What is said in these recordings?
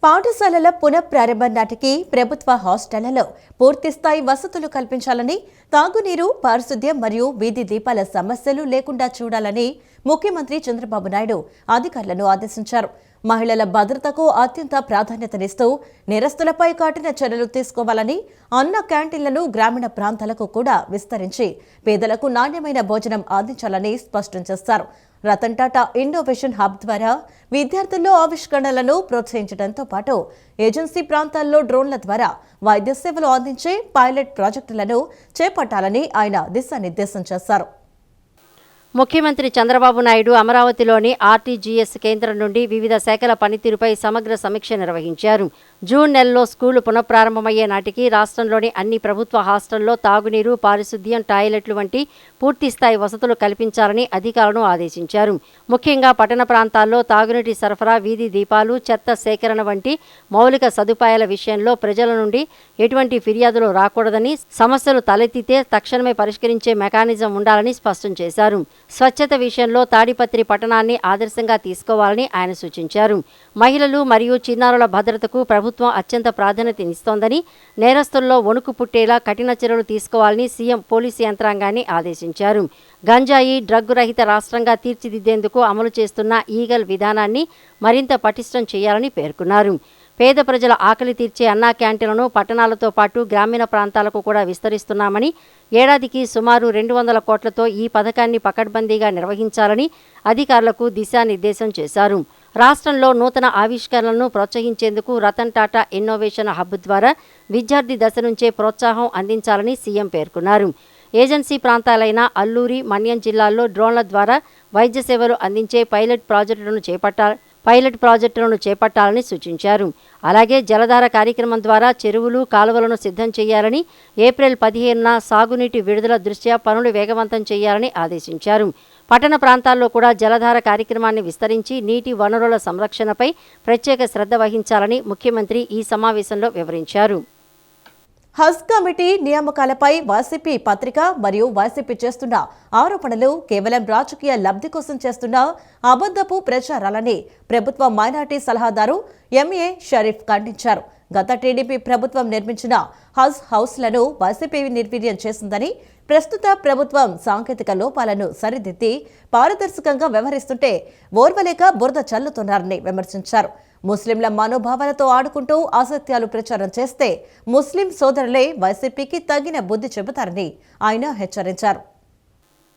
పాఠశాలల పునఃప్రారంభం నాటికి ప్రభుత్వ హాస్టళ్లలో పూర్తిస్థాయి వసతులు కల్పించాలని, తాగునీరు, పారిశుద్ధ్యం మరియు వీధి దీపాల సమస్యలు లేకుండా చూడాలని ముఖ్యమంత్రి చంద్రబాబు నాయుడు అధికారులను ఆదేశించారు. మహిళల భద్రతకు అత్యంత ప్రాధాన్యతనిస్తూ నేరస్తులపై కఠిన చర్యలు తీసుకోవాలని, అన్న క్యాంటీన్లను గ్రామీణ ప్రాంతాలకు కూడా విస్తరించి పేదలకు నాణ్యమైన భోజనం అందించాలని స్పష్టం చేశారు. రతన్ టాటా ఇన్నోవేషన్ హబ్ ద్వారా విద్యార్థుల్లో ఆవిష్కరణలను ప్రోత్సహించడంతో పాటు ఏజెన్సీ ప్రాంతాల్లో డ్రోన్ల ద్వారా వైద్య సేవలు అందించే పైలట్ ప్రాజెక్టులను చేపట్టాలని ఆయన దిశానిర్దేశం చేశారు. ముఖ్యమంత్రి చంద్రబాబు నాయుడు అమరావతిలోని ఆర్టీజీఎస్ కేంద్రం నుండి వివిధ శాఖల పనితీరుపై సమగ్ర సమీక్ష నిర్వహించారు. జూన్ నెలలో స్కూలు పునఃప్రారంభమయ్యే నాటికి రాష్ట్రంలోని అన్ని ప్రభుత్వ హాస్టల్లో తాగునీరు, పారిశుద్ధ్యం, టాయిలెట్లు వంటి పూర్తిస్థాయి వసతులు కల్పించాలని అధికారులను ఆదేశించారు. ముఖ్యంగా పట్టణ ప్రాంతాల్లో తాగునీటి సరఫరా, వీధి దీపాలు, చెత్త సేకరణ వంటి మౌలిక సదుపాయాల విషయంలో ప్రజల నుండి ఎటువంటి ఫిర్యాదులు రాకూడదని, సమస్యలు తలెత్తితే తక్షణమే పరిష్కరించే మెకానిజం ఉండాలని స్పష్టం చేశారు. స్వచ్ఛత విషయంలో తాడిపత్రి పట్టణాన్ని ఆదర్శంగా తీసుకోవాలని ఆయన సూచించారు. మహిళలు మరియు చిన్నారుల భద్రతకు ప్రభుత్వం అత్యంత ప్రాధాన్యతనిస్తోందని, నేరస్తుల్లో వణుకు పుట్టేలా కఠిన చర్యలు తీసుకోవాలని సీఎం పోలీసు యంత్రాంగాన్ని ఆదేశించారు. గంజాయి, డ్రగ్గు రహిత రాష్ట్రంగా తీర్చిదిద్దేందుకు అమలు చేస్తున్న ఈగల్ విధానాన్ని మరింత పటిష్టం చేయాలని పేర్కొన్నారు. పేద ప్రజల ఆకలి తీర్చే అన్నా క్యాంటీన్లను పట్టణాలతో పాటు గ్రామీణ ప్రాంతాలకు కూడా విస్తరిస్తున్నామని, ఏడాదికి సుమారు 200 కోట్లతో ఈ పథకాన్ని పకడ్బందీగా నిర్వహించాలని అధికారులకు దిశానిర్దేశం చేశారు. రాష్ట్రంలో నూతన ఆవిష్కరణలను ప్రోత్సహించేందుకు రతన్ టాటా ఇన్నోవేషన్ హబ్ ద్వారా విద్యార్థి దశ నుంచే ప్రోత్సాహం అందించాలని సీఎం పేర్కొన్నారు. ఏజెన్సీ ప్రాంతాలైన అల్లూరి, మన్యం జిల్లాల్లో డ్రోన్ల ద్వారా వైద్య సేవలు అందించే పైలట్ ప్రాజెక్టులను చేపట్టాలని సూచించారు. అలాగే జలధార కార్యక్రమం ద్వారా చెరువులు, కాలువలను సిద్ధం చేయాలని, ఏప్రిల్ 15న సాగునీటి విడుదల దృష్ట్యా పనులు వేగవంతం చేయాలని ఆదేశించారు. పట్టణ ప్రాంతాల్లో కూడా జలధార కార్యక్రమాన్ని విస్తరించి నీటి వనరుల సంరక్షణపై ప్రత్యేక శ్రద్ధ వహించాలని ముఖ్యమంత్రి ఈ సమావేశంలో వివరించారు. హజ్ కమిటీ నియామకాలపై వైసీపీ పత్రిక మరియు వైసీపీ చేస్తున్న ఆరోపణలు కేవలం రాజకీయ లబ్ధి కోసం చేస్తున్న అబద్ధపు ప్రచారాలని ప్రభుత్వ మైనార్టీ సలహాదారు ఎంఏ షరీఫ్ ఖండించారు. గత టీడీపీ ప్రభుత్వం నిర్మించిన హజ్ హౌస్లను వైసీపీ నిర్వీర్యం చేసిందని, ప్రస్తుత ప్రభుత్వం సాంకేతిక లోపాలను సరిదిద్ది పారదర్శకంగా వ్యవహరిస్తుంటే ఓర్వలేక బురద చల్లుతున్నారని విమర్శించారు. ముస్లింల మనోభావాలతో ఆడుకుంటూ అసత్యాలు ప్రచారం చేస్తే ముస్లిం సోదరులే వైసీపీకి తగిన బుద్ధి చెబుతారని ఆయన హెచ్చరించారు.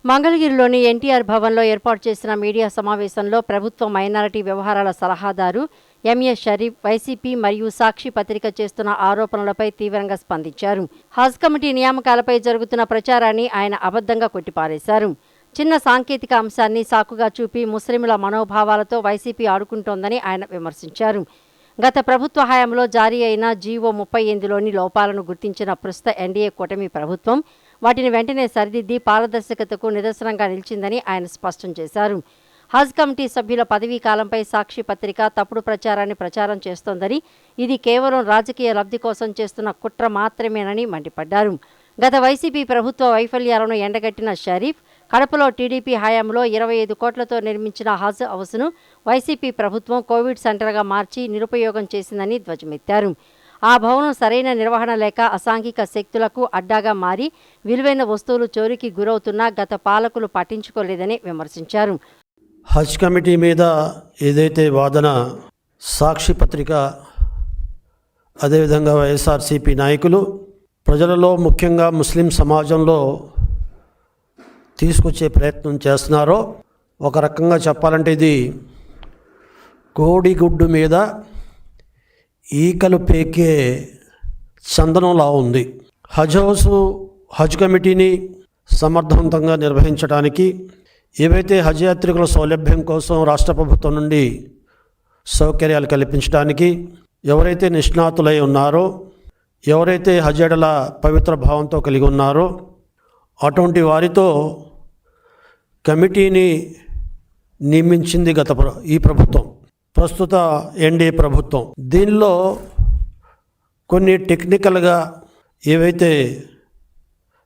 మంగళగిరిలోని ఎన్టీఆర్ భవన్లో ఏర్పాటు చేసిన మీడియా సమావేశంలో ప్రభుత్వ మైనారిటీ వ్యవహారాల సలహాదారు ఎంఏ షరీఫ్ వైసీపీ మరియు సాక్షి పత్రిక చేస్తున్న ఆరోపణలపై తీవ్రంగా స్పందించారు. హజ్ కమిటీ నియామకాలపై జరుగుతున్న ప్రచారాన్ని ఆయన అబద్ధంగా కొట్టిపారేశారు. చిన్న సాంకేతిక అంశాన్ని సాకుగా చూపి ముస్లింల మనోభావాలతో వైసీపీ ఆడుకుంటోందని ఆయన విమర్శించారు. గత ప్రభుత్వ హయాంలో జారీ అయిన జీవో 38లోని లోపాలను గుర్తించిన ప్రస్తుత ఎన్డీఏ కూటమి ప్రభుత్వం వాటిని వెంటనే సరిదిద్ది పారదర్శకతకు నిదర్శనంగా నిలిచిందని ఆయన స్పష్టం చేశారు. హజ్ కమిటీ సభ్యుల పదవీ కాలంపై సాక్షి పత్రిక తప్పుడు ప్రచారాన్ని ప్రచారం చేస్తోందని, ఇది కేవలం రాజకీయ లబ్ధి కోసం చేస్తున్న కుట్ర మాత్రమేనని మండిపడ్డారు. గత వైసీపీ ప్రభుత్వ వైఫల్యాలను ఎండగట్టిన షరీఫ్, కడపలో టీడీపీ హయాంలో 25 కోట్లతో నిర్మించిన హజ్ హౌస్ను వైసీపీ ప్రభుత్వం కోవిడ్ సెంటర్గా మార్చి నిరుపయోగం చేసిందని ధ్వజమెత్తారు. ఆ భవనం సరైన నిర్వహణ లేక అసాంఘిక శక్తులకు అడ్డాగా మారి విలువైన వస్తువులు చోరీకి గురవుతున్నా గత పాలకులు పట్టించుకోలేదని విమర్శించారు. హజ్ కమిటీ మీద ఏదైతే వాదన సాక్షి పత్రిక, అదేవిధంగా వైఎస్ఆర్సీపీ నాయకులు ప్రజలలో, ముఖ్యంగా ముస్లిం సమాజంలో తీసుకొచ్చే ప్రయత్నం చేస్తున్నారో, ఒక రకంగా చెప్పాలంటే ఇది కోడిగుడ్డు మీద ఈకలు పేకే చందనంలా ఉంది. హజ్ కమిటీని సమర్థవంతంగా నిర్వహించడానికి, ఏవైతే హజ్ యాత్రికుల సౌలభ్యం కోసం రాష్ట్ర ప్రభుత్వం నుండి సౌకర్యాలు కల్పించడానికి ఎవరైతే నిష్ణాతులై ఉన్నారో, ఎవరైతే హజ్ ఎడల పవిత్ర భావంతో కలిగి ఉన్నారో అటువంటి వారితో కమిటీని నియమించింది ఈ ప్రభుత్వం, ప్రస్తుత ఎన్డీఏ ప్రభుత్వం. దీనిలో కొన్ని టెక్నికల్గా ఏవైతే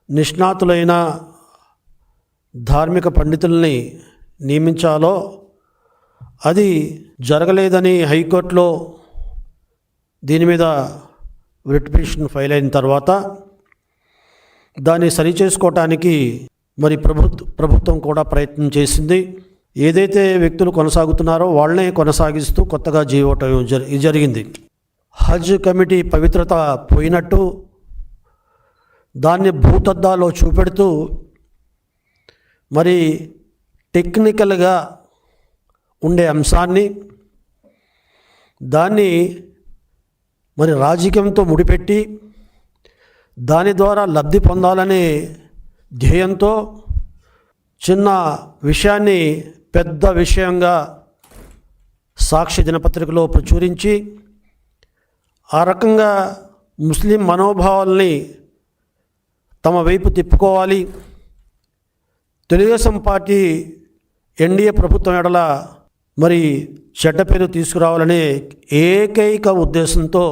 నిష్ణాతులైన ధార్మిక పండితుల్ని నియమించాలో అది జరగలేదని హైకోర్టులో దీని మీద రిట్ పిటిషన్ ఫైల్ అయిన తర్వాత దాన్ని సరిచేసుకోవటానికి మరి ప్రభుత్వం కూడా ప్రయత్నం చేసింది. ఏదైతే వ్యక్తులు కొనసాగుతున్నారో వాళ్ళనే కొనసాగిస్తూ కొత్తగా జీవో జరిగింది. హజ్ కమిటీ పవిత్రత పోయినట్టు దాన్ని భూతద్దాలో చూపెడుతూ మరి టెక్నికల్గా ఉండే అంశాన్ని దాన్ని మరి రాజకీయంతో ముడిపెట్టి దాని ద్వారా లబ్ధి పొందాలనే ధ్యేయంతో చిన్న విషయాన్ని పెద్ద విషయంగా సాక్షి దినపత్రికలో ప్రచురించి ఆ రకంగా ముస్లిం మనోభావాల్ని తమ వైపు తిప్పుకోవాలి, తెలుగుదేశం పార్టీ ఎన్డీఏ ప్రభుత్వం ఎడల మరి చెడ్డ పేరు తీసుకురావాలనే ఏకైక ఉద్దేశంతో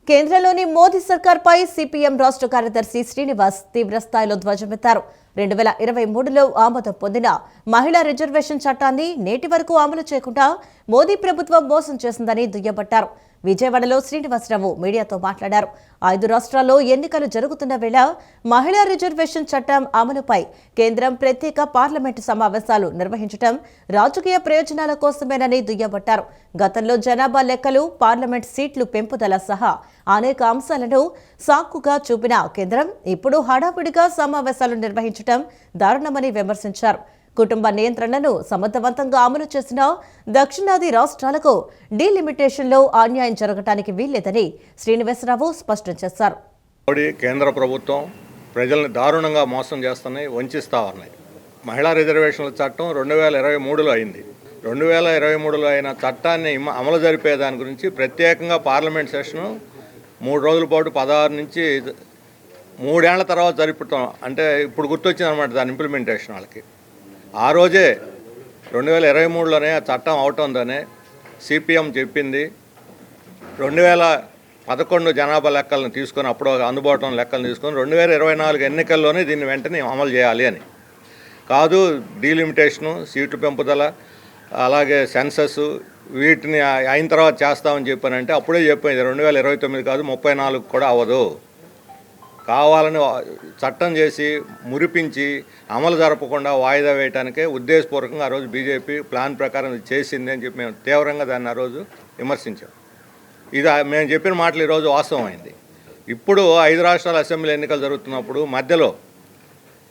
కేంద్రంలోని మోదీ సర్కార్పై సిపిఎం రాష్ట్ర కార్యదర్శి శ్రీనివాస్ తీవ్రస్థాయిలో ధ్వజమెత్తారు. 2023లో ఆమోదం పొందిన మహిళా రిజర్వేషన్ చట్టాన్ని నేటి వరకు అమలు చేయకుండా మోదీ ప్రభుత్వం మోసం చేసిందని దుయ్యబట్టారు. విజయవాడలో శ్రీనివాసరావు మీడియాతో మాట్లాడారు. 5 రాష్ట్రాల్లో ఎన్నికలు జరుగుతున్న వేళ మహిళా రిజర్వేషన్ చట్టం అమలుపై కేంద్రం ప్రత్యేక పార్లమెంటు సమావేశాలు నిర్వహించడం రాజకీయ ప్రయోజనాల కోసమేనని దుయ్యబట్టారు. గతంలో జనాభా లెక్కలు, పార్లమెంట్ సీట్లు పెంపుదల సహా అనేక అంశాలను సాకుగా చూపిన కేంద్రం ఇప్పుడు హడావిడిగా సమావేశాలు నిర్వహించడం దారుణమని విమర్శించారు. కుటుంబ నియంత్రణను సమర్థవంతంగా అమలు చేసిన దక్షిణాది రాష్ట్రాలకు డీలిమిటేషన్లో అన్యాయం జరగడానికి వీల్లేదని శ్రీనివాసరావు స్పష్టం చేశారు. మోడీ కేంద్ర ప్రభుత్వం ప్రజల్ని దారుణంగా మోసం చేస్తున్నాయి, వంచిస్తా ఉన్నాయి. మహిళా రిజర్వేషన్ల చట్టం 2023లో అయింది. 2023లో అయిన చట్టాన్ని అమలు జరిపే దాని గురించి ప్రత్యేకంగా పార్లమెంట్ సెషను 3 రోజుల పాటు 16 నుంచి 3 ఏళ్ల తర్వాత జరుపుతాం. అంటే ఇప్పుడు గుర్తొచ్చిందనమాట దాని ఇంప్లిమెంటేషన్ వాళ్ళకి. ఆ రోజే 2023లోనే ఆ చట్టం అవుతుందనే సిపిఎం చెప్పింది. 2011 జనాభా లెక్కలను తీసుకొని అప్పుడు అందుబాటులో లెక్కలను తీసుకొని 2024 ఎన్నికల్లోనే దీన్ని వెంటనే అమలు చేయాలి అని. కాదు డీలిమిటేషను, సీట్లు పెంపుదల, అలాగే సెన్సస్ వీటిని అయిన తర్వాత చేస్తామని చెప్పానంటే అప్పుడే చెప్పింది 2029 కాదు 34 కూడా అవ్వదు. కావాలని చట్టం చేసి మురిపించి అమలు జరపకుండా వాయిదా వేయడానికే ఉద్దేశపూర్వకంగా ఆ రోజు బీజేపీ ప్లాన్ ప్రకారం చేసింది అని చెప్పి మేము తీవ్రంగా దాన్ని ఆ రోజు విమర్శించాం. ఇది మేము చెప్పిన మాటలు ఈరోజు వాస్తవం అయింది. ఇప్పుడు 5 రాష్ట్రాల అసెంబ్లీ ఎన్నికలు జరుగుతున్నప్పుడు మధ్యలో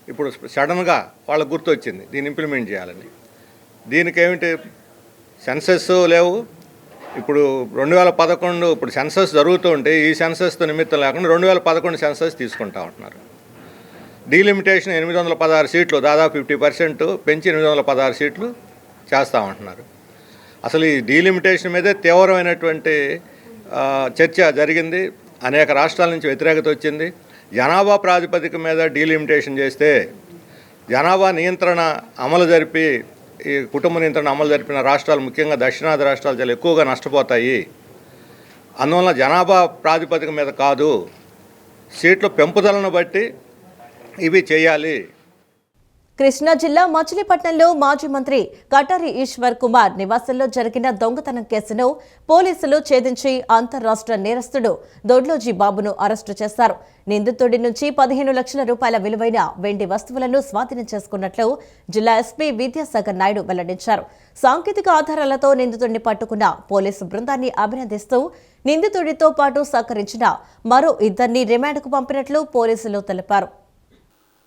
ఇప్పుడు సడన్గా వాళ్ళకు గుర్తొచ్చింది దీన్ని ఇంప్లిమెంట్ చేయాలని. దీనికి ఏమిటి సెన్సెస్ లేవు. ఇప్పుడు 2011 ఇప్పుడు సెన్సస్ జరుగుతూ ఉంటే ఈ సెన్సస్తో నిమిత్తం లేకుండా 2011 సెన్సస్ తీసుకుంటా ఉంటున్నారు. డీలిమిటేషన్ 816 సీట్లు, దాదాపు 50% పెంచి 816 సీట్లు చేస్తూ ఉంటున్నారు. అసలు ఈ డీలిమిటేషన్ మీదే తీవ్రమైనటువంటి చర్చ జరిగింది. అనేక రాష్ట్రాల నుంచి వ్యతిరేకత వచ్చింది. జనాభా ప్రాతిపదిక మీద డీలిమిటేషన్ చేస్తే జనాభా నియంత్రణ అమలు జరిపి ఈ కుటుంబ నియంత్రణ అమలు జరిపిన రాష్ట్రాలు, ముఖ్యంగా దక్షిణాది రాష్ట్రాలు చాలా ఎక్కువగా నష్టపోతాయి. అందువల్ల జనాభా ప్రాతిపదిక మీద కాదు, సీట్ల పెంపుదలను బట్టి ఇవి చేయాలి. కృష్ణా జిల్లా మచిలీపట్నంలో మాజీ మంత్రి కటారి ఈశ్వర్ కుమార్ నివాసంలో జరిగిన దొంగతనం కేసును పోలీసులు ఛేదించి అంతర్రాష్ట్ర నేరస్తుడు దొడ్లోజీ బాబును అరెస్టు చేశారు. నిందితుడి నుంచి 15 లక్షల రూపాయల విలువైన వెండి వస్తువులను స్వాధీనం చేసుకున్నట్లు జిల్లా ఎస్పీ విద్యాసాగర్ నాయుడు వెల్లడించారు. సాంకేతిక ఆధారాలతో నిందితుడిని పట్టుకున్న పోలీసు బృందాన్ని అభినందిస్తూ నిందితుడితో పాటు సహకరించిన మరో 2 రిమాండ్కు పంపినట్లు పోలీసులు తెలిపారు.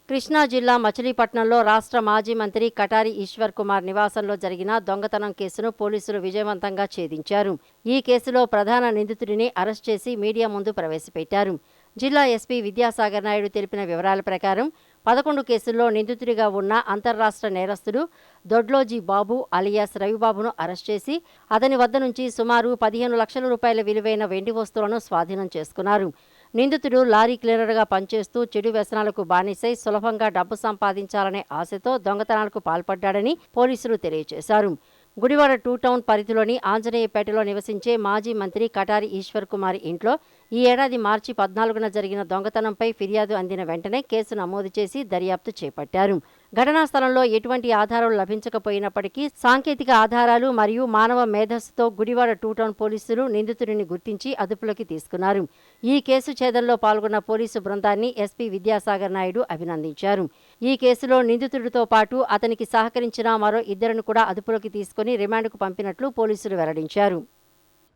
కృష్ణా జిల్లా మచిలీపట్నంలో రాష్ట్ర మాజీ మంత్రి కటారి ఈశ్వర్ కుమార్ నివాసంలో జరిగిన దొంగతనం కేసును పోలీసులు విజయవంతంగా ఛేదించారు. ఈ కేసులో ప్రధాన నిందితుడిని అరెస్ట్ చేసి మీడియా ముందు ప్రవేశపెట్టారు. జిల్లా ఎస్పీ విద్యాసాగర్ నాయుడు తెలిపిన వివరాల ప్రకారం 11 కేసుల్లో నిందితుడిగా ఉన్న అంతర్రాష్ట్ర నేరస్తుడు దొడ్లోజీ బాబు అలియాస్ రవిబాబును అరెస్ట్ చేసి అతని వద్ద నుంచి సుమారు 15 లక్షల రూపాయల విలువైన వెండి వస్తువులను స్వాధీనం చేసుకున్నారు. నిందితుడు లారీ క్లీనర్గా పనిచేస్తూ చెడు వ్యసనాలకు బానిసై సులభంగా డబ్బు సంపాదించాలనే ఆశతో దొంగతనాలకు పాల్పడ్డాడని పోలీసులు తెలియజేశారు. గుడివాడ 2 టౌన్ పరిధిలోని ఆంజనేయపేటలో నివసించే మాజీ మంత్రి కటారి ఈశ్వర్ కుమార్ ఇంట్లో ఈ ఏడాది మార్చి 14న జరిగిన దొంగతనంపై ఫిర్యాదు అందిన వెంటనే కేసు నమోదు చేసి దర్యాప్తు చేపట్టారు. ఘటనా స్థలంలో ఎటువంటి ఆధారాలు లభించకపోయినప్పటికీ సాంకేతిక ఆధారాలు మరియు మానవ మేధస్సుతో గుడివాడ 2 టౌన్ పోలీసులు నిందితుడిని గుర్తించి అదుపులోకి తీసుకున్నారు. ఈ కేసు ఛేదనలో పాల్గొన్న పోలీసు బృందాన్ని ఎస్పీ విద్యాసాగర్ నాయుడు అభినందించారు. ఈ కేసులో నిందితుడితో పాటు అతనికి సహకరించిన మరో 2 కూడా అదుపులోకి తీసుకుని రిమాండ్కు పంపినట్లు పోలీసులు వెల్లడించారు.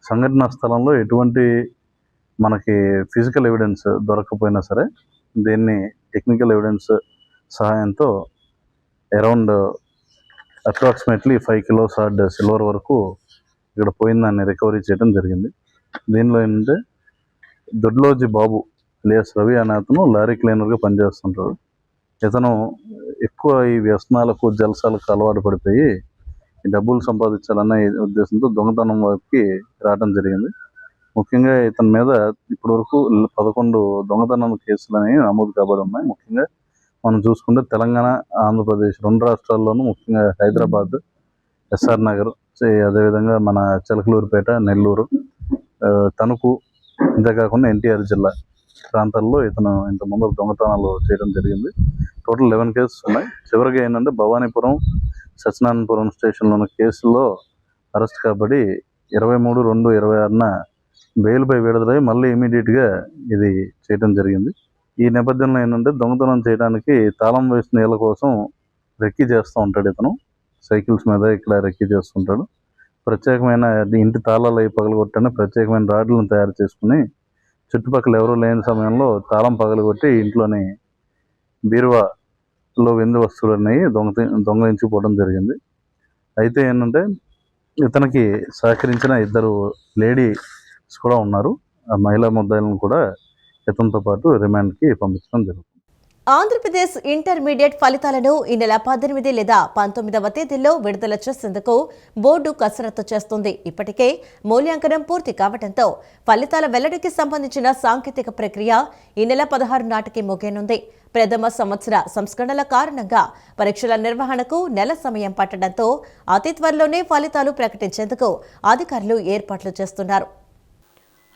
సంఘటనా స్థలంలో ఎటువంటి మనకి ఫిజికల్ ఎవిడెన్స్ దొరకకపోయినా సరే దీన్ని టెక్నికల్ ఎవిడెన్స్ సహాయంతో around approximately 5 kilos hard silver వరకు ఇక్కడ పోయిందాన్ని రికవరీ చేయడం జరిగింది. దీనిలో ఏంటంటే దొడ్లోజీ బాబు alias రవి అనే అతను లారీ క్లీనర్గా పనిచేస్తుంటాడు. ఇతను ఎక్కువ ఈ వ్యసనాలకు జల్సాలకు అలవాటు పడిపోయి డబ్బులు సంపాదించాలన్న ఉద్దేశంతో దొంగతనం వైపుకి రావడం జరిగింది. ముఖ్యంగా ఇతని మీద ఇప్పటివరకు 11 దొంగతనం కేసులు అనేవి నమోదు కాబడి ఉన్నాయి. ముఖ్యంగా మనం చూసుకుంటే తెలంగాణ, ఆంధ్రప్రదేశ్ 2 రాష్ట్రాల్లోనూ ముఖ్యంగా హైదరాబాద్, ఎస్ఆర్ నగర్, అదేవిధంగా మన చిలకలూరుపేట, నెల్లూరు, తణుకు, ఇంతేకాకుండా ఎన్టీఆర్ జిల్లా ప్రాంతాల్లో ఇతను ఇంతకుముందు దొంగతనాలు చేయడం జరిగింది. టోటల్ 11 కేసెస్ ఉన్నాయి. చివరిగా ఏంటంటే భవానీపురం, సత్యనారాయణపురం స్టేషన్లో ఉన్న కేసుల్లో అరెస్ట్ కాబడి 23/2/26న బెయిల్పై విడుదలై మళ్ళీ ఇమీడియట్గా ఇది చేయడం జరిగింది. ఈ నేపథ్యంలో ఏంటంటే దొంగతనం చేయడానికి తాళం వేసిన నీళ్ళ కోసం రెక్కీ చేస్తూ ఉంటాడు. ఇతను సైకిల్స్ మీద ఇక్కడ రెక్కీ చేస్తుంటాడు. ప్రత్యేకమైన ఇంటి తాళాలు అవి పగలగొట్టని ప్రత్యేకమైన రాడ్లను తయారు చేసుకుని చుట్టుపక్కల ఎవరూ లేని సమయంలో తాళం పగలగొట్టి ఇంట్లోని బీరువాలో వెండి వస్తువులన్నీ దొంగలించిపోవడం జరిగింది. అయితే ఏంటంటే ఇతనికి సహకరించిన 2 లేడీస్ కూడా ఉన్నారు. ఆ మహిళా ముద్దాయిలను కూడా ఇతనితో పాటు రిమాండ్కి పంపించడం జరుగుతుంది. ఆంధ్రప్రదేశ్ ఇంటర్మీడియట్ ఫలితాలను ఈ నెల 18 లేదా 19వ తేదీల్లో విడుదల చేసేందుకు బోర్డు కసరత్తు చేస్తుంది. ఇప్పటికే మూల్యాంకనం పూర్తి కావడంతో ఫలితాల వెల్లడికి సంబంధించిన సాంకేతిక ప్రక్రియ ఈ నెల 16 నాటికి ముగియనుంది. ప్రథమ సంవత్సర సంస్కరణల కారణంగా పరీక్షల నిర్వహణకు నెల సమయం పట్టడంతో అతి త్వరలోనే ఫలితాలు ప్రకటించేందుకు అధికారులు ఏర్పాట్లు చేస్తున్నారు.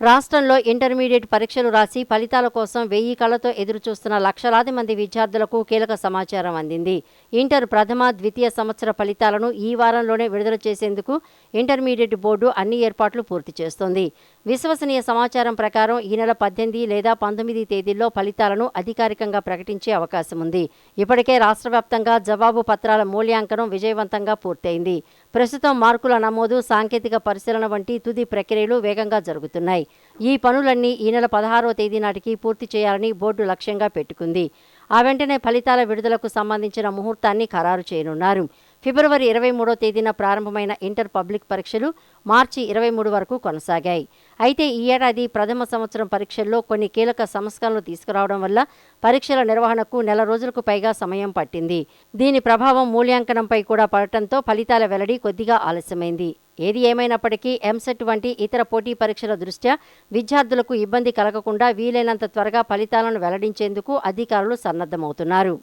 రాష్ట్రంలో ఇంటర్మీడియట్ పరీక్షలు రాసి ఫలితాల కోసం 1000 కళ్లతో ఎదురుచూస్తున్న లక్షలాది మంది విద్యార్థులకు కీలక సమాచారం అందింది. ఇంటర్ ప్రథమ, ద్వితీయ సంవత్సర ఫలితాలను ఈ వారంలోనే విడుదల చేసేందుకు ఇంటర్మీడియట్ బోర్డు అన్ని ఏర్పాట్లు పూర్తి చేస్తోంది. విశ్వసనీయ సమాచారం ప్రకారం ఈ నెల 18 లేదా 19 తేదీల్లో ఫలితాలను అధికారికంగా ప్రకటించే అవకాశం ఉంది. ఇప్పటికే రాష్ట్ర వ్యాప్తంగా జవాబు పత్రాల మూల్యాంకనం విజయవంతంగా పూర్తయింది. ప్రస్తుతం మార్కుల నమోదు, సాంకేతిక పరిశీలన వంటి తుది ప్రక్రియలు వేగంగా జరుగుతున్నాయి. ఈ పనులన్నీ ఈ నెల 16వ తేదీ నాటికి పూర్తి చేయాలని బోర్డు లక్ష్యంగా పెట్టుకుంది. ఆ వెంటనే ఫలితాల విడుదలకు సంబంధించిన ముహూర్తాన్ని ఖరారు చేయనున్నారు. ఫిబ్రవరి 23వ తేదీన ప్రారంభమైన ఇంటర్ పబ్లిక్ పరీక్షలు మార్చి 23 వరకు కొనసాగాయి. అయితే ఈ ఏడాది ప్రథమ సంవత్సరం పరీక్షల్లో కొన్ని కీలక సంస్కరణలు తీసుకురావడం వల్ల పరీక్షల నిర్వహణకు నెల రోజులకు పైగా సమయం పట్టింది. దీని ప్రభావం మూల్యాంకనంపై కూడా పడటంతో ఫలితాల వెల్లడి కొద్దిగా ఆలస్యమైంది. ఏది ఏమైనప్పటికీ ఎంసెట్ వంటి ఇతర పోటీ పరీక్షల దృష్ట్యా విద్యార్థులకు ఇబ్బంది కలగకుండా వీలైనంత త్వరగా ఫలితాలను వెల్లడించేందుకు అధికారులు సన్నద్ధమవుతున్నారు.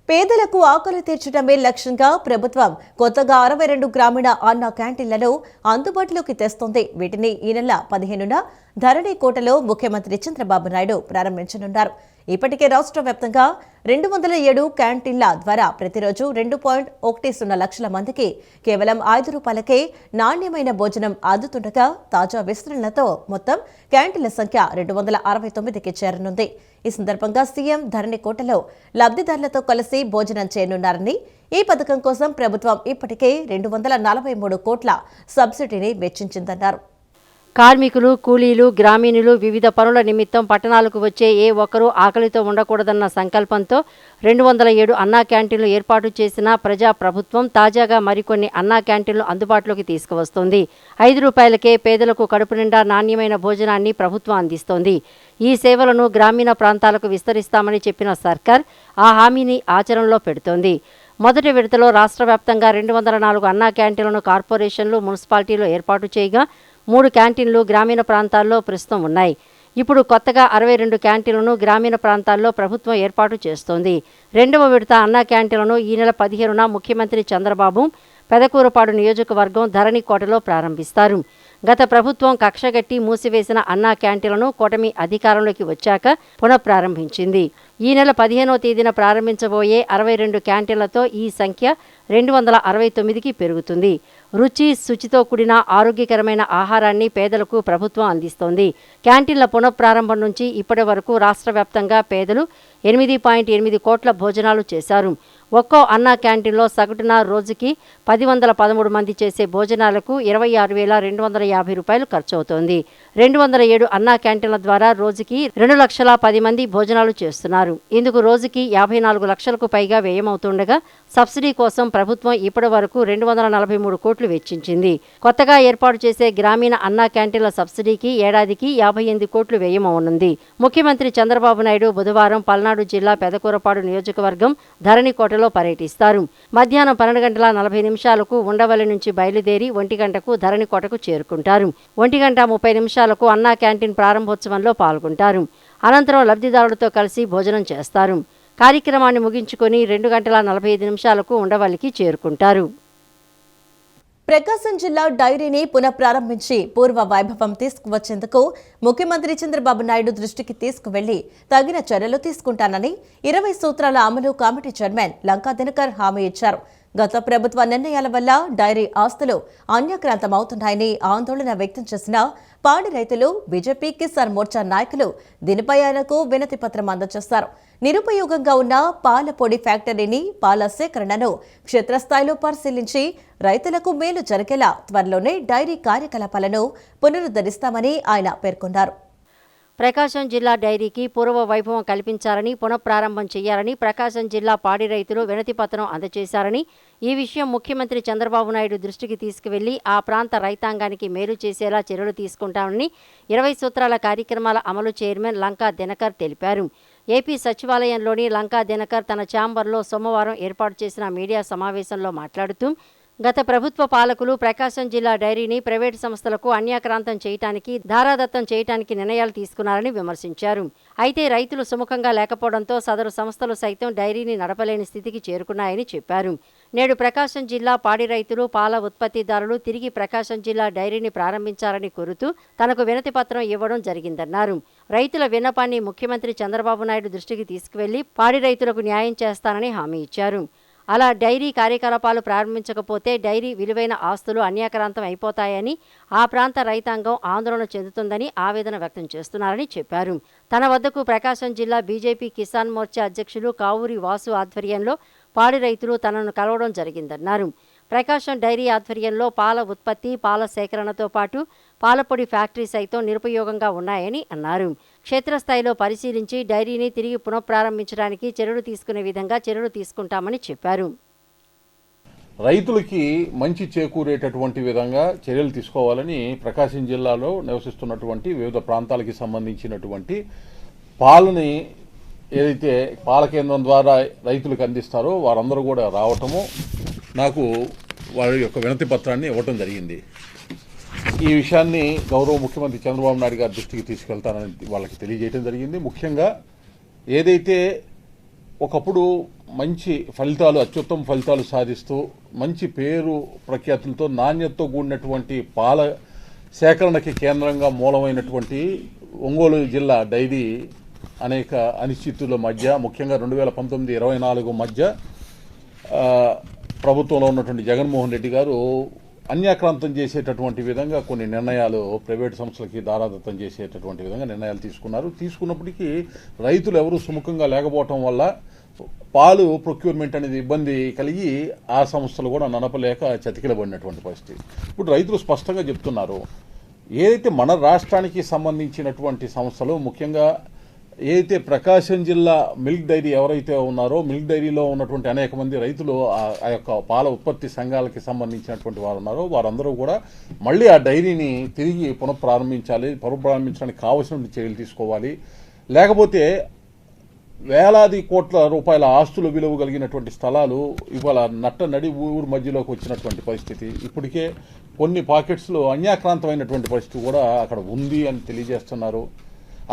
పేదలకు ఆకలి తీర్చడమే లక్ష్యంగా ప్రభుత్వం కొత్తగా 62 గ్రామీణ అన్న క్యాంటీన్లను అందుబాటులోకి తెస్తోంది. వీటిని ఈ నెల 15న ధరణి కోటలో ముఖ్యమంత్రి చంద్రబాబు నాయుడు ప్రారంభించనున్నారు. ఇప్పటికే రాష్ట్ర వ్యాప్తంగా 207 క్యాంటీన్ల ద్వారా ప్రతిరోజు 2.10 లక్షల మందికి కేవలం 5 రూపాయలకే నాణ్యమైన భోజనం అందుతుండగా తాజా విస్తరణలతో మొత్తం క్యాంటీన్ల సంఖ్య 269కి చేరనుంది. ఈ సందర్భంగా సీఎం ధరణి కోటలో లబ్ధిదారులతో కలిసి భోజనం చేయనున్నారని, ఈ పథకం కోసం ప్రభుత్వం ఇప్పటికే 243 కోట్ల సబ్సిడీని వెచ్చించిందన్నారు. కార్మికులు, కూలీలు, గ్రామీణులు వివిధ పనుల నిమిత్తం పట్టణాలకు వచ్చే ఏ ఒక్కరూ ఆకలితో ఉండకూడదన్న సంకల్పంతో 207 అన్నా క్యాంటీన్లు ఏర్పాటు చేసిన ప్రజా ప్రభుత్వం తాజాగా మరికొన్ని అన్నా క్యాంటీన్లు అందుబాటులోకి తీసుకువస్తోంది. 5 రూపాయలకే పేదలకు కడుపు నిండా నాణ్యమైన భోజనాన్ని ప్రభుత్వం అందిస్తోంది. ఈ సేవలను గ్రామీణ ప్రాంతాలకు విస్తరిస్తామని చెప్పిన సర్కార్ ఆ హామీని ఆచరణలో పెడుతోంది. మొదటి విడతలో రాష్ట్ర వ్యాప్తంగా 204 అన్నా క్యాంటీన్లను కార్పొరేషన్లు, మున్సిపాలిటీలు ఏర్పాటు చేయగా 3 క్యాంటీన్లు గ్రామీణ ప్రాంతాల్లో ప్రస్తుతం ఉన్నాయి. ఇప్పుడు కొత్తగా 62 క్యాంటీన్లను గ్రామీణ ప్రాంతాల్లో ప్రభుత్వం ఏర్పాటు చేస్తోంది. 2వ విడత అన్నా క్యాంటీన్లను ఈ నెల 15న ముఖ్యమంత్రి చంద్రబాబు పెదకూరపాడు నియోజకవర్గం ధరణి కోటలో ప్రారంభిస్తారు. గత ప్రభుత్వం కక్షగట్టి మూసివేసిన అన్నా క్యాంటీన్లను కూటమి అధికారంలోకి వచ్చాక పునఃప్రారంభించింది. ఈ నెల 15వ తేదీన ప్రారంభించబోయే 62 క్యాంటీన్లతో ఈ సంఖ్య 269కి పెరుగుతుంది. రుచి, శుచితో కూడిన ఆరోగ్యకరమైన ఆహారాన్ని పేదలకు ప్రభుత్వం అందిస్తోంది. క్యాంటీన్ల పునఃప్రారంభం నుంచి ఇప్పటి వరకు రాష్ట్ర వ్యాప్తంగా పేదలు 8.8 కోట్ల భోజనాలు చేశారు. ఒక్కో అన్నా క్యాంటీన్లో సగటున రోజుకి 1013 మంది చేసే భోజనాలకు 26,250 రూపాయలు ఖర్చవుతోంది. 207 అన్నా క్యాంటీన్ల ద్వారా రోజుకి 2,10,00,000 మంది భోజనాలు చేస్తున్నారు. ఇందుకు రోజుకి 54 లక్షలకు పైగా వ్యయమవుతుండగా సబ్సిడీ కోసం ప్రభుత్వం ఇప్పటి వరకు 243 కోట్లు వెచ్చించింది. కొత్తగా ఏర్పాటు చేసే గ్రామీణ అన్నా క్యాంటీన్ల సబ్సిడీకి ఏడాదికి 58 కోట్లు వ్యయమవునుంది. ముఖ్యమంత్రి చంద్రబాబు నాయుడు బుధవారం పల్నాడు జిల్లా పెదకూరపాడు నియోజకవర్గం ధరణికోటలో పర్యటిస్తారు. మధ్యాహ్నం 12:40 ఉండవల్లి నుంచి బయలుదేరి 1 గంటకు ధరణికోటకు చేరుకుంటారు. 1:30 అన్నా క్యాంటీన్ ప్రారంభోత్సవంలో పాల్గొంటారు. అనంతరం లబ్ధిదారులతో కలిసి భోజనం చేస్తారు. కార్యక్రమాన్ని ముగించుకొని 2:45 ఉండవల్లికి చేరుకుంటారు. ప్రకాశం జిల్లా డైరీని పునఃప్రారంభించి పూర్వ వైభవం తీసుకువచ్చేందుకు ముఖ్యమంత్రి చంద్రబాబు నాయుడు దృష్టికి తీసుకువెళ్లి తగిన చర్యలు తీసుకుంటానని 20 సూత్రాల అమలు కమిటీ చైర్మన్ లంకా దినకర్ హామీ ఇచ్చారు. గత ప్రభుత్వ నిర్ణయాల వల్ల డైరీ ఆస్తులు అన్యాక్రాంతమవుతున్నాయని ఆందోళన వ్యక్తం చేసిన పాడి రైతులు, బీజేపీ కిసాన్ మోర్చా నాయకులు దీనిపై ఆయనకు వినతి పత్రం అందజేశారు. నిరుపయోగంగా ఉన్న పాల పొడి ఫ్యాక్టరీని, పాల సేకరణను క్షేత్రస్థాయిలో పరిశీలించి రైతులకు మేలు జరిగేలా త్వరలోనే డైరీ కార్యకలాపాలను పునరుద్ధరిస్తామని ఆయన పేర్కొన్నారు. ప్రకాశం జిల్లా డైరీకి పూర్వ వైభవం కల్పించాలని, పునఃప్రారంభం చేయాలని ప్రకాశం జిల్లా పాడి రైతులు వినతి పత్రం అందజేశారని, ఈ విషయం ముఖ్యమంత్రి చంద్రబాబు నాయుడు దృష్టికి తీసుకువెళ్లి ఆ ప్రాంత రైతాంగానికి మేలు చేసేలా చర్యలు తీసుకుంటామని 20 సూత్రాల కార్యక్రమాల అమలు చైర్మన్ లంకా దినకర్ తెలిపారు. ఏపీ సచివాలయంలోని లంకా దినకర్ తన ఛాంబర్లో సోమవారం ఏర్పాటు చేసిన మీడియా సమావేశంలో మాట్లాడుతూ గత ప్రభుత్వ పాలకులు ప్రకాశం జిల్లా డైరీని ప్రైవేటు సంస్థలకు అన్యాక్రాంతం చేయటానికి, ధారాదత్తం చేయటానికి నిర్ణయాలు తీసుకున్నారని విమర్శించారు. అయితే రైతులు సుముఖంగా లేకపోవడంతో సదరు సంస్థలు సైతం డైరీని నడపలేని స్థితికి చేరుకున్నాయని చెప్పారు. నేడు ప్రకాశం జిల్లా పాడి రైతులు, పాల ఉత్పత్తిదారులు తిరిగి ప్రకాశం జిల్లా డైరీని ప్రారంభించాలని కోరుతూ తనకు వినతి పత్రం ఇవ్వడం జరిగిందన్నారు. రైతుల విన్నపాన్ని ముఖ్యమంత్రి చంద్రబాబు నాయుడు దృష్టికి తీసుకువెళ్లి పాడి రైతులకు న్యాయం చేస్తానని హామీ ఇచ్చారు. అలా డైరీ కార్యకలాపాలు ప్రారంభించకపోతే డైరీ విలువైన ఆస్తులు అన్యాక్రాంతం అయిపోతాయని, ఆ ప్రాంత రైతాంగం ఆందోళన చెందుతుందని ఆవేదన వ్యక్తం చేస్తున్నారని చెప్పారు. తన వద్దకు ప్రకాశం జిల్లా బీజేపీ కిసాన్ మోర్చా అధ్యక్షులు కావూరి వాసు ఆధ్వర్యంలో పాడి రైతులు తనను కలవడం జరిగిందన్నారు. ప్రకాశం డైరీ ఆధ్వర్యంలో పాల ఉత్పత్తి, పాల సేకరణతో పాటు పాలపొడి ఫ్యాక్టరీ సైతం నిరుపయోగంగా ఉన్నాయని అన్నారు. క్షేత్రస్థాయిలో పరిశీలించి డైరీని తిరిగి పునఃప్రారంభించడానికి చర్యలు తీసుకునే విధంగా చర్యలు తీసుకుంటామని చెప్పారు. రైతులకి మంచి చేకూరేటటువంటి విధంగా చర్యలు తీసుకోవాలని ప్రకాశం జిల్లాలో నివసిస్తున్నటువంటి వివిధ ప్రాంతాలకి సంబంధించినటువంటి పాలని ఏదైతే పాల కేంద్రం ద్వారా రైతులకు అందిస్తారో వారందరూ కూడా రావటము, నాకు వారి యొక్క వినతి పత్రాన్ని ఇవ్వటం జరిగింది. ఈ విషయాన్ని గౌరవ ముఖ్యమంత్రి చంద్రబాబు నాయుడు గారి దృష్టికి తీసుకెళ్తానని వాళ్ళకి తెలియజేయడం జరిగింది. ముఖ్యంగా ఏదైతే ఒకప్పుడు మంచి ఫలితాలు, అత్యుత్తమ ఫలితాలు సాధిస్తూ మంచి పేరు ప్రఖ్యాతులతో నాణ్యతతో కూడినటువంటి పాల సేకరణకి కేంద్రంగా మూలమైనటువంటి ఒంగోలు జిల్లా డైరీ అనేక అనిశ్చితుల మధ్య, ముఖ్యంగా 2019-24 మధ్య ప్రభుత్వంలో ఉన్నటువంటి జగన్మోహన్ రెడ్డి గారు అన్యాక్రాంతం చేసేటటువంటి విధంగా కొన్ని నిర్ణయాలు, ప్రైవేటు సంస్థలకి దారాదత్తం చేసేటటువంటి విధంగా నిర్ణయాలు తీసుకున్నారు. తీసుకున్నప్పటికీ రైతులు ఎవరు సుముఖంగా లేకపోవటం వల్ల పాలు ప్రొక్యూర్మెంట్ అనేది ఇబ్బంది కలిగి ఆ సంస్థలు కూడా నడపలేక చతికిలబడినటువంటి పరిస్థితి. ఇప్పుడు రైతులు స్పష్టంగా చెప్తున్నారు, ఏదైతే మన రాష్ట్రానికి సంబంధించినటువంటి సంస్థలు, ముఖ్యంగా ఏదైతే ప్రకాశం జిల్లా మిల్క్ డైరీ ఎవరైతే ఉన్నారో, మిల్క్ డైరీలో ఉన్నటువంటి అనేక మంది రైతులు ఆ యొక్క పాల ఉత్పత్తి సంఘాలకి సంబంధించినటువంటి వారు ఉన్నారో వారందరూ కూడా మళ్ళీ ఆ డైరీని తిరిగి పునఃప్రారంభించడానికి కావలసిన చర్యలు తీసుకోవాలి. లేకపోతే వేలాది కోట్ల రూపాయల ఆస్తుల విలువ కలిగినటువంటి స్థలాలు ఇవాళ నడి ఊరు మధ్యలోకి వచ్చినటువంటి పరిస్థితి. ఇప్పటికే కొన్ని పాకెట్స్లో అన్యాక్రాంతమైనటువంటి పరిస్థితి కూడా అక్కడ ఉంది అని తెలియజేస్తున్నారు.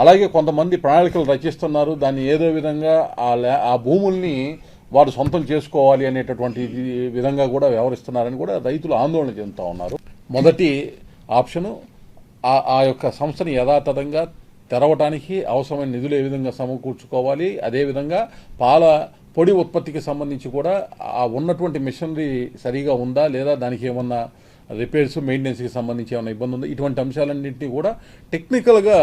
అలాగే కొంతమంది ప్రణాళికలు రచిస్తున్నారు, దాన్ని ఏదో విధంగా ఆ భూముల్ని వారు సొంతం చేసుకోవాలి అనేటటువంటి విధంగా కూడా వ్యవహరిస్తున్నారని కూడా రైతులు ఆందోళన చెందుతూ ఉన్నారు. మొదటి ఆప్షను ఆ యొక్క సంస్థని యథాతథంగా తెరవడానికి అవసరమైన నిధులు ఏ విధంగా సమకూర్చుకోవాలి, అదేవిధంగా పాల పొడి ఉత్పత్తికి సంబంధించి కూడా ఆ ఉన్నటువంటి మిషనరీ సరిగా ఉందా లేదా, దానికి ఏమన్నా రిపేర్స్ మెయింటెనెన్స్కి సంబంధించి ఏమైనా ఇబ్బంది ఉందా, ఇటువంటి అంశాలన్నింటినీ కూడా టెక్నికల్గా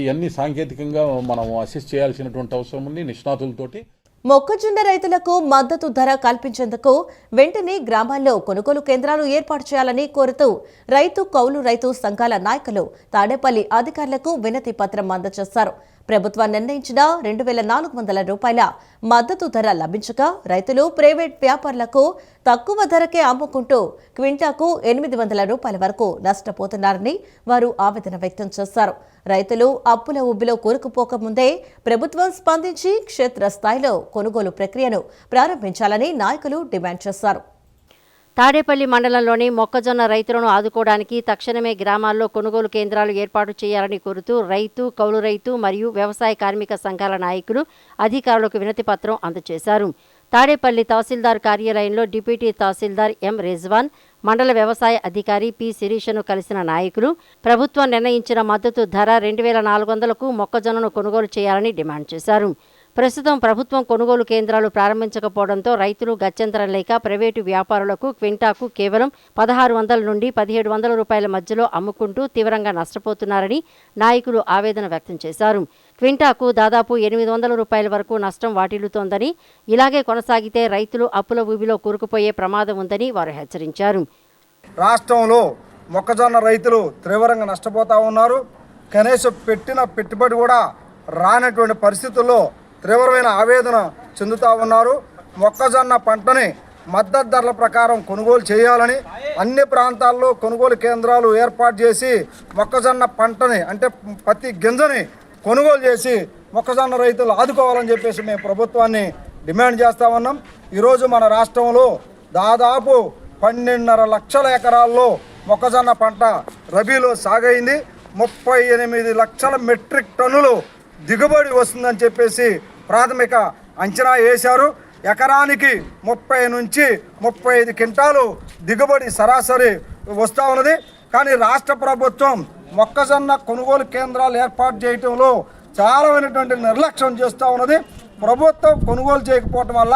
ఇవన్నీ సాంకేతికంగా మనం అసెస్ చేయాల్సినటువంటి అవసరం ఉంది నిష్ణాతులతోటి. మొక్కజొన్న రైతులకు మద్దతు ధర కల్పించేందుకు వెంటనే గ్రామాల్లో కొనుగోలు కేంద్రాలు ఏర్పాటు చేయాలని కోరుతూ కౌలు రైతు సంఘాల నాయకులు తాడేపల్లి అధికారులకు వినతి పత్రం అందజేశారు. ప్రభుత్వం నిర్ణయించిన 2,400 రూపాయల మద్దతు ధర లభించగా రైతులు ప్రైవేట్ వ్యాపారులకు తక్కువ ధరకే అమ్ముకుంటూ క్వింటాకు 800 రూపాయల వరకు నష్టపోతున్నారని వారు ఆవేదన వ్యక్తం చేశారు. రైతులు అప్పుల ఉబ్బిలో కూరుకుపోకముందే ప్రభుత్వం స్పందించి క్షేత్రస్థాయిలో కొనుగోలు ప్రక్రియను ప్రారంభించాలని నాయకులు డిమాండ్ చేశారు. తాడేపల్లి మండలంలోని మొక్కజొన్న రైతులను ఆదుకోవడానికి తక్షణమే గ్రామాల్లో కొనుగోలు కేంద్రాలు ఏర్పాటు చేయాలని కోరుతూ కౌలు రైతు మరియు వ్యవసాయ కార్మిక సంఘాల నాయకులు అధికారులకు వినతి పత్రం అందజేశారు. తాడేపల్లి తహసీల్దార్ కార్యాలయంలో డిప్యూటీ తహసీల్దార్ ఎం రిజ్వాన్, మండల వ్యవసాయ అధికారి పి శిరీషను కలిసిన నాయకులు ప్రభుత్వం నిర్ణయించిన మద్దతు ధర 2,400కు మొక్కజొన్నను కొనుగోలు చేయాలని డిమాండ్ చేశారు. ప్రస్తుతం ప్రభుత్వం కొనుగోలు కేంద్రాలు ప్రారంభించకపోవడంతో రైతులు గత్యంతరం లేక ప్రైవేటు వ్యాపారులకు క్వింటాకు కేవలం 1,600 నుండి 1,700 రూపాయల మధ్యలో అమ్ముకుంటూ తీవ్రంగా నష్టపోతున్నారని నాయకులు ఆవేదన వ్యక్తం చేశారు. క్వింటాకు దాదాపు 800 రూపాయల వరకు నష్టం వాటిల్లుతోందని, ఇలాగే కొనసాగితే రైతులు అప్పుల ఊబిలో కూరుకుపోయే ప్రమాదం ఉందని వారు హెచ్చరించారు. రాష్ట్రంలో మొక్కజొన్న రైతులు తీవ్రంగా నష్టపోతూ ఉన్నారు. కనీసం పెట్టిన పెట్టుబడి కూడా రానటువంటి పరిస్థితుల్లో తీవ్రమైన ఆవేదన చెందుతూ ఉన్నారు. మొక్కజొన్న పంటని మద్దతు ధరల ప్రకారం కొనుగోలు చేయాలని అన్ని ప్రాంతాల్లో కొనుగోలు కేంద్రాలు ఏర్పాటు చేసి మొక్కజొన్న పంటని అంటే ప్రతి గింజని కొనుగోలు చేసి మొక్కజొన్న రైతులు ఆదుకోవాలని చెప్పేసి మేము ప్రభుత్వాన్ని డిమాండ్ చేస్తూ ఉన్నాం. ఈరోజు మన రాష్ట్రంలో దాదాపు 12.5 లక్షల ఎకరాల్లో మొక్కజొన్న పంట రబీలో సాగైంది. 38 లక్షల మెట్రిక్ టన్నులు దిగుబడి వస్తుందని చెప్పేసి ప్రాథమిక అంచనా వేశారు. ఎకరానికి 30 నుంచి 35 క్వింటాలు దిగుబడి సరాసరి వస్తూ ఉన్నది. కానీ రాష్ట్ర ప్రభుత్వం మొక్కజొన్న కొనుగోలు కేంద్రాలు ఏర్పాటు చేయడంలో చాలామైనటువంటి నిర్లక్ష్యం చేస్తూ ఉన్నది. ప్రభుత్వం కొనుగోలు చేయకపోవటం వల్ల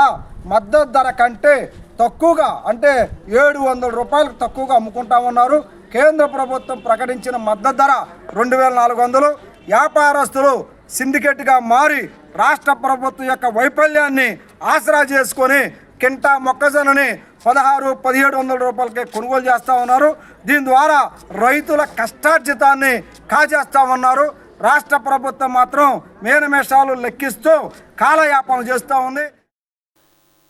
మద్దతు ధర కంటే తక్కువగా అంటే 700 రూపాయలకు తక్కువగా అమ్ముకుంటా ఉన్నారు. కేంద్ర ప్రభుత్వం ప్రకటించిన మద్దతు ధర 2,400. వ్యాపారస్తులు సిండికేట్గా మారి రాష్ట్ర ప్రభుత్వం యొక్క వైఫల్యాన్ని ఆసరా చేసుకొని కింటా మొక్కజొన్నని 1600-1700 రూపాయలకే కొనుగోలు చేస్తూ ఉన్నారు. దీని ద్వారా రైతుల కష్టార్జితాన్ని కాజేస్తూ ఉన్నారు. రాష్ట్ర ప్రభుత్వం మాత్రం మేనమేషాలు లెక్కిస్తూ కాలయాపన చేస్తూ ఉంది.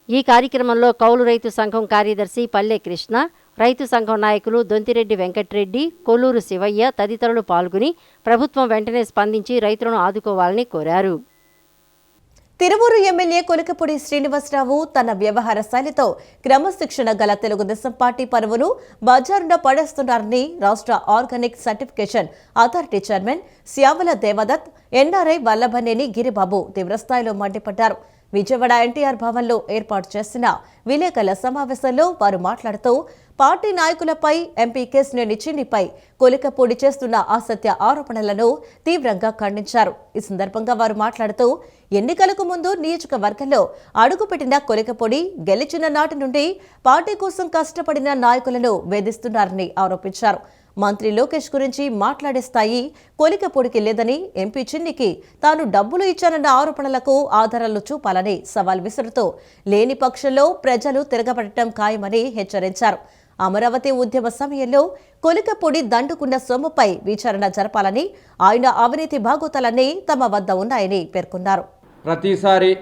ఈ కార్యక్రమంలో కౌలు రైతు సంఘం కార్యదర్శి పల్లె కృష్ణ, రైతు సంఘం నాయకులు దొంతిరెడ్డి వెంకట్రెడ్డి, కొల్లూరు శివయ్య తదితరులు పాల్గొని ప్రభుత్వం వెంటనే స్పందించి రైతులను ఆదుకోవాలని కోరారు. తిరువూరు ఎమ్మెల్యే కొలికపూడి శ్రీనివాసరావు తన వ్యవహార శైలితో క్రమశిక్షణ గల తెలుగుదేశం పార్టీ పరువును బజారున పడేస్తున్నారని రాష్ట్ర organic certification authority chairman Shyamala Devdutt, NRI Vallabhaneni Giribabu తీవ్రస్థాయిలో మండిపడ్డారు. విజయవాడ ఎన్టీఆర్ భవన్లో ఏర్పాటు చేసిన విలేకరుల సమావేశంలో వారు మాట్లాడుతూ పార్టీ నాయకులపై ఎంపీ కేశినేని చిన్నిపై కొలికపూడి చేస్తున్న అసత్య ఆరోపణలను తీవ్రంగా ఖండించారు. ఈ సందర్భంగా వారు మాట్లాడుతూ ఎన్నికలకు ముందు నియోజకవర్గంలో అడుగుపెట్టిన కొలికపూడి గెలిచిన నాటి నుండి పార్టీ కోసం కష్టపడిన నాయకులను వేధిస్తున్నారని ఆరోపించారు. మంత్రి లోకేష్ గురించి మాట్లాడే స్థాయి కొలికపూడికి లేదని, ఎంపీ చిన్నికి తాను డబ్బులు ఇచ్చానన్న ఆరోపణలకు ఆధారాలు చూపాలని సవాల్ విసురుతూ లేని పక్షంలో ప్రజలు తిరగబడటం ఖాయమని హెచ్చరించారు. అమరావతి ఉద్యమ సమయంలో కొలికపూడి దండుకున్న సొమ్ముపై విచారణ జరపాలని, ఆయన అవినీతి భాగోతాలన్నీ తమ వద్ద ఉన్నాయని పేర్కొన్నారు. ప్రతిసారి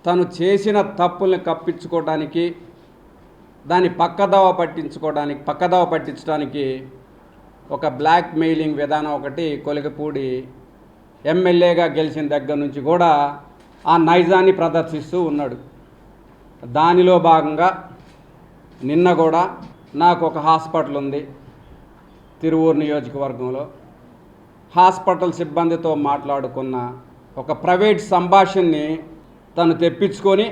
తను చేసిన తప్పుల్ని కప్పించుకోవడానికి, దాన్ని పక్కదావ పట్టించడానికి ఒక బ్లాక్ మెయిలింగ్ విధానం ఒకటి కొలికపూడి ఎమ్మెల్యేగా గెలిచిన దగ్గర నుంచి కూడా ఆ నైజాన్ని ప్రదర్శిస్తూ ఉన్నాడు. దానిలో భాగంగా నిన్న కూడా నాకు ఒక హాస్పిటల్ ఉంది తిరువూరు నియోజకవర్గంలో. హాస్పిటల్ సిబ్బందితో మాట్లాడుకున్న ఒక ప్రైవేట్ సంభాషణని తను తెప్పించుకొని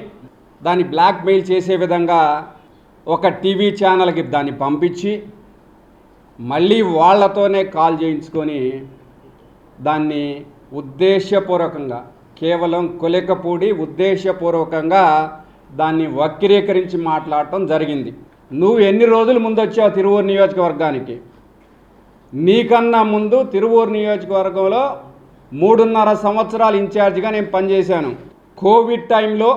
దాన్ని బ్లాక్మెయిల్ చేసే విధంగా ఒక టీవీ ఛానల్కి దాన్ని పంపించి మళ్ళీ వాళ్ళతోనే కాల్ చేయించుకొని దాన్ని ఉద్దేశపూర్వకంగా కేవలం కొలికపూడి ఉద్దేశపూర్వకంగా దాన్ని వక్రీకరించి మాట్లాడటం జరిగింది. నువ్వు ఎన్ని రోజుల ముందు వచ్చావు తిరువూరు నియోజకవర్గానికి? నీకన్నా ముందు తిరువూరు నియోజకవర్గంలో 3.5 సంవత్సరాలు ఇన్ఛార్జిగా నేను పనిచేశాను. కోవిడ్ టైంలో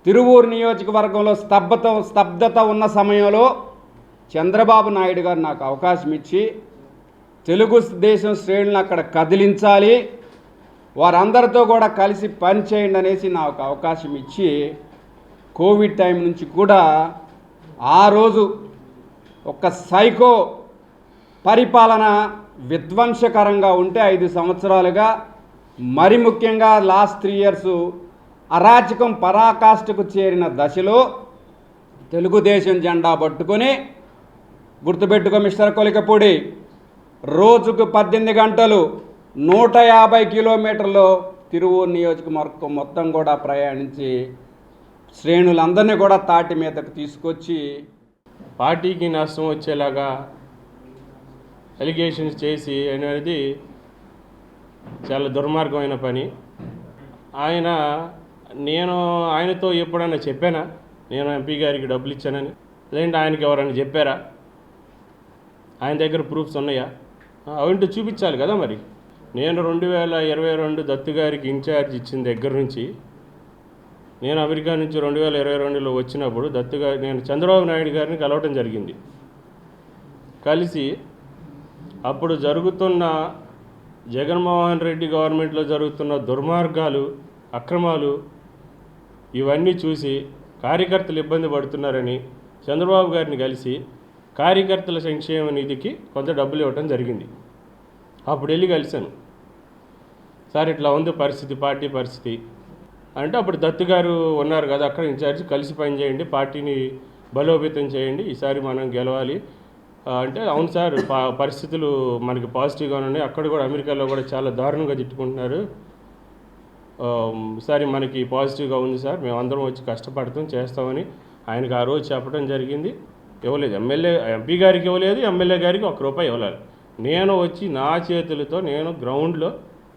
తిరువూరు నియోజకవర్గంలో స్తబ్దత ఉన్న సమయంలో చంద్రబాబు నాయుడు గారు నాకు అవకాశం ఇచ్చి తెలుగుదేశం శ్రేణులను అక్కడ కదిలించాలి, వారందరితో కూడా కలిసి పనిచేయండి అనేసి నాకు అవకాశం ఇచ్చి కోవిడ్ టైం నుంచి కూడా ఆ రోజు ఒక సైకో పరిపాలన విధ్వంసకరంగా ఉంటే 5 సంవత్సరాలుగా, మరి ముఖ్యంగా లాస్ట్ 3 years అరాచకం పరాకాష్ఠకు చేరిన దశలో తెలుగుదేశం జెండా పట్టుకొని, గుర్తుపెట్టుకో మిస్టర్ కొలికపూడి, రోజుకు 18 గంటలు 150 కిలోమీటర్లు తిరువూరు నియోజకవర్గం మొత్తం కూడా ప్రయాణించి శ్రేణులందరినీ కూడా తాటి మీదకు తీసుకొచ్చి పార్టీకి నష్టం వచ్చేలాగా ఎలిగేషన్స్ చేసి అనేది చాలా దుర్మార్గమైన పని. నేను ఆయనతో ఎప్పుడైనా చెప్పానా నేను ఎంపీ గారికి డబ్బులు ఇచ్చానని? లేదంటే ఆయనకి ఎవరైనా చెప్పారా? ఆయన దగ్గర ప్రూఫ్స్ ఉన్నాయా? అవింటూ చూపించాలి కదా. మరి నేను 2022 దత్తు గారికి ఇన్ఛార్జ్ ఇచ్చిన దగ్గర నుంచి, నేను అమెరికా నుంచి 2022లో వచ్చినప్పుడు దత్తు గారు, నేను చంద్రబాబు నాయుడు గారిని కలవటం జరిగింది. కలిసి అప్పుడు జరుగుతున్న జగన్మోహన్ రెడ్డి గవర్నమెంట్లో జరుగుతున్న దుర్మార్గాలు, అక్రమాలు ఇవన్నీ చూసి కార్యకర్తలు ఇబ్బంది పడుతున్నారని చంద్రబాబు గారిని కలిసి కార్యకర్తల సంక్షేమ నిధికి కొంత డబ్బులు ఇవ్వటం జరిగింది. అప్పుడు వెళ్ళి కలిశాను. సార్ ఇట్లా ఉంది పరిస్థితి, పార్టీ పరిస్థితి అంటే, అప్పుడు దత్తు గారు ఉన్నారు కదా అక్కడ ఇన్ఛార్జ్, కలిసి పనిచేయండి, పార్టీని బలోపేతం చేయండి, ఈసారి మనం గెలవాలి అంటే, అవును సార్ పరిస్థితులు మనకి పాజిటివ్గా ఉన్నాయి, అక్కడ కూడా అమెరికాలో కూడా చాలా దారుణంగా తిట్టుకుంటున్నారు, ఈసారి మనకి పాజిటివ్గా ఉంది సార్, మేము అందరం వచ్చి కష్టపడతాం చేస్తామని ఆయనకు ఆ రోజు చెప్పడం జరిగింది. ఇవ్వలేదు, ఎంపీ గారికి ఇవ్వలేదు, ఎమ్మెల్యే గారికి ₹1 ఇవ్వలేదు. నేను వచ్చి నా చేతులతో నేను గ్రౌండ్లో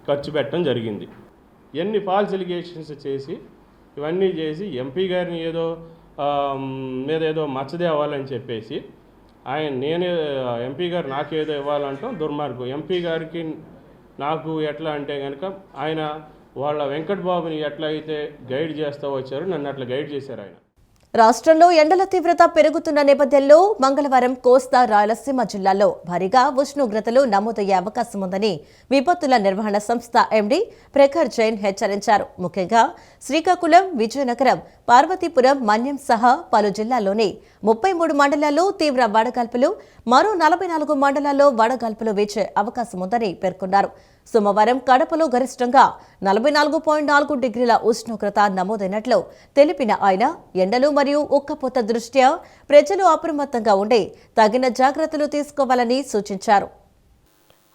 ఖర్చు పెట్టడం జరిగింది. ఎన్ని ఫాల్స్ ఎలిగేషన్స్ చేసి ఇవన్నీ చేసి ఎంపీ గారిని ఏదో మచ్చదే అవ్వాలని చెప్పేసి నేనే ఎంపీ గారు నాకేదో ఇవ్వాలంటాం దుర్మార్గం. ఎంపీ గారికి నాకు ఎట్లా అంటే కనుక ఆయన వాళ్ళ వెంకటబాబుని ఎట్లా అయితే గైడ్ చేస్తూ వచ్చారో నన్ను అట్లా గైడ్ చేశారు ఆయన. రాష్ట్రంలో ఎండల తీవ్రత పెరుగుతున్న నేపథ్యంలో మంగళవారం కోస్తా రాయలసీమ జిల్లాల్లో భారీగా ఉష్ణోగ్రతలు నమోదయ్యే అవకాశం ఉందని విపత్తుల నిర్వహణ సంస్థ ఎండీ ప్రఖర్ జైన్ హెచ్చరించారు. ముఖ్యంగా శ్రీకాకుళం, విజయనగరం, పార్వతీపురం, మన్యం సహా పలు జిల్లాల్లోని 33 మండలాల్లో తీవ్ర వడగాల్పులు, మరో 44 మండలాల్లో వడగాల్పులు వీచే అవకాశం ఉందని పేర్కొన్నారు. సోమవారం కడపలో గరిష్టంగా 44.4 డిగ్రీల ఉష్ణోగ్రత నమోదైనట్లు తెలిపిన ఆయన ఎండలు మరియు ఉక్కపోత దృష్ట్యా ప్రజలు అప్రమత్తంగా ఉండి తగిన జాగ్రత్తలు తీసుకోవాలని సూచించారు.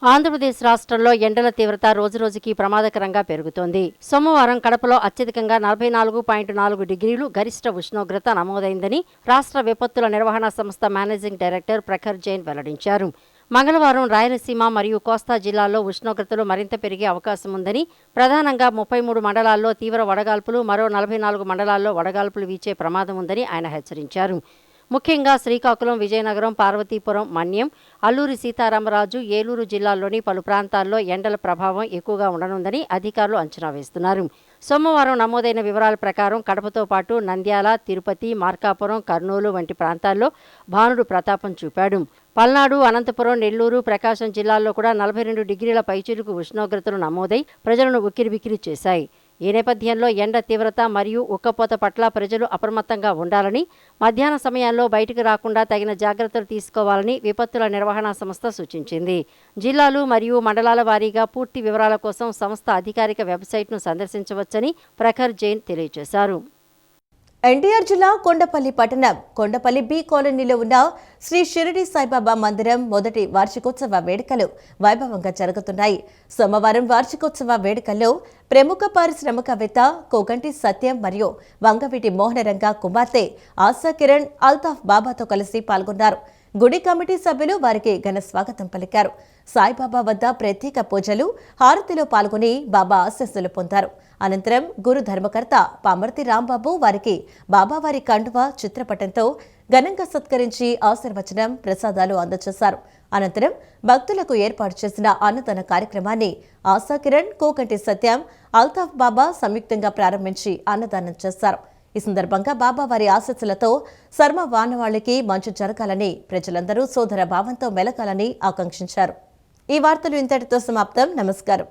ఆంధ్రప్రదేశ్ రాష్ట్రంలో ఎండల తీవ్రత రోజురోజుకి ప్రమాదకరంగా పెరుగుతోంది. సోమవారం కడపలో అత్యధికంగా 44.4 డిగ్రీలు గరిష్ట ఉష్ణోగ్రత నమోదైందని రాష్ట్ర విపత్తుల నిర్వహణ సంస్థ మేనేజింగ్ డైరెక్టర్ ప్రఖర్ జైన్ వెల్లడించారు. మంగళవారం రాయలసీమ మరియు కోస్తా జిల్లాల్లో ఉష్ణోగ్రతలు మరింత పెరిగే అవకాశం ఉందని, ప్రధానంగా 33 మండలాల్లో తీవ్ర వడగాల్పులు, మరో 44 మండలాల్లో వడగాల్పులు వీచే ప్రమాదం ఉందని ఆయన హెచ్చరించారు. ముఖ్యంగా శ్రీకాకుళం, విజయనగరం, పార్వతీపురం, మన్యం, అల్లూరి సీతారామరాజు, ఏలూరు జిల్లాల్లోని పలు ప్రాంతాల్లో ఎండల ప్రభావం ఎక్కువగా ఉండనుందని అధికారులు అంచనా వేస్తున్నారు. సోమవారం నమోదైన వివరాల ప్రకారం కడపతో పాటు నంద్యాల, తిరుపతి, మార్కాపురం, కర్నూలు వంటి ప్రాంతాల్లో భానుడు ప్రతాపం చూపాడు. పల్నాడు, అనంతపురం, నెల్లూరు, ప్రకాశం జిల్లాల్లో కూడా 42 డిగ్రీల పైచిలుకు ఉష్ణోగ్రతలు నమోదై ప్రజలను ఉక్కిరిబిక్కిరి చేశాయి. ఈ నేపథ్యంలో ఎండ తీవ్రత మరియు ఉక్కపోత పట్ల ప్రజలు అప్రమత్తంగా ఉండాలని, మధ్యాహ్న సమయాల్లో బయటకు రాకుండా తగిన జాగ్రత్తలు తీసుకోవాలని విపత్తుల నిర్వహణ సంస్థ సూచించింది. జిల్లాలు మరియు మండలాల వారీగా పూర్తి వివరాల కోసం సంస్థ అధికారిక వెబ్సైట్ను సందర్శించవచ్చని ప్రఖర్ జైన్ తెలియజేశారు. ఎన్టీఆర్ జిల్లా కొండపల్లి పట్టణం కొండపల్లి బి కాలనీలో ఉన్న శ్రీ షిరిడి సాయిబాబా మందిరం మొదటి వార్షికోత్సవ వేడుకలు వైభవంగా జరుగుతున్నాయి. సోమవారం వార్షికోత్సవ వేడుకల్లో ప్రముఖ పారిశ్రామికవేత్త కోగంటి సత్యం మరియు వంగవీటి మోహనరంగ కుమార్తె ఆశా కిరణ్ అల్తాఫ్ బాబాతో కలిసి పాల్గొన్నారు. గుడి కమిటీ సభ్యులు వారికి ఘన స్వాగతం పలికారు. సాయిబాబా వద్ద ప్రత్యేక పూజలు, హారతిలో పాల్గొని బాబా ఆశీస్సులు పొందారు. అనంతరం గురు ధర్మకర్త పామర్తి రాంబాబు వారికి బాబావారి కండువా చిత్రపటంతో ఘనంగా సత్కరించి ఆశీర్వచనం, ప్రసాదాలు అందజేశారు. అనంతరం భక్తులకు ఏర్పాటు చేసిన అన్నదాన కార్యక్రమాన్ని ఆశా కిరణ్, కోకంటి సత్యం, అల్తాఫ్ బాబా సంయుక్తంగా ప్రారంభించి అన్నదానం చేశారు. ఈ సందర్భంగా బాబావారి ఆశీస్సులతో సర్వ మానవాళికి మంచి జరగాలని, ప్రజలందరూ సోదర భావంతో మెలగాలని ఆకాంక్షించారు. ఈ వార్తలు ఇంతటితో సమాప్తం. నమస్కారం.